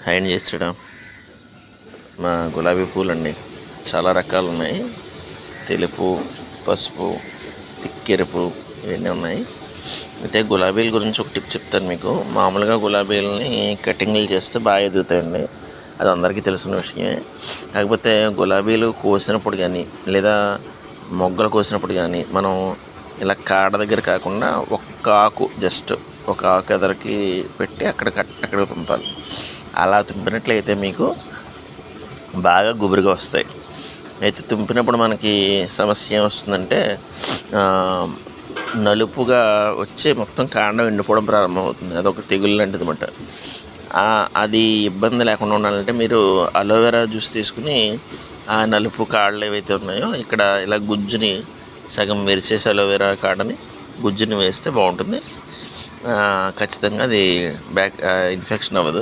Hide చేసడం మా గులాబీ పూలండి. చాలా రకాలు ఉన్నాయి. తెలుపు, పసుపు, తిక్కెరుపు ఇవన్నీ ఉన్నాయి. అయితే గులాబీల గురించి ఒక టిప్ చెప్తాను మీకు. మామూలుగా గులాబీలని కటింగ్లు చేస్తే బాగా ఎదుగుతాయండి. అది అందరికీ తెలిసిన విషయమే. కాకపోతే గులాబీలు కోసినప్పుడు కానీ లేదా మొగ్గలు కోసినప్పుడు కానీ మనం ఇలా కాడ దగ్గర కాకుండా ఒక్క ఆకు జస్ట్ ఒక ఆకు ఎదరికి పెట్టి అక్కడ తుంపాలి. అలా తుంపినట్లయితే మీకు బాగా గుబురుగా వస్తాయి. అయితే తుంపినప్పుడు మనకి సమస్య ఏమొస్తుందంటే నలుపుగా వచ్చి మొత్తం కాండం ఎండిపోవడం ప్రారంభమవుతుంది. అదొక తెగులు లాంటిది అన్నమాట. అది ఇబ్బంది లేకుండా ఉండాలంటే మీరు అలోవెరా జ్యూస్ తీసుకుని ఆ నలుపు కాడలు ఏవైతే ఉన్నాయో ఇక్కడ ఇలా గుజ్జుని సగం మెరిసేసి అలోవెరా కాడని గుజ్జుని వేస్తే బాగుంటుంది. ఖచ్చితంగా అది ఇన్ఫెక్షన్ అవ్వదు.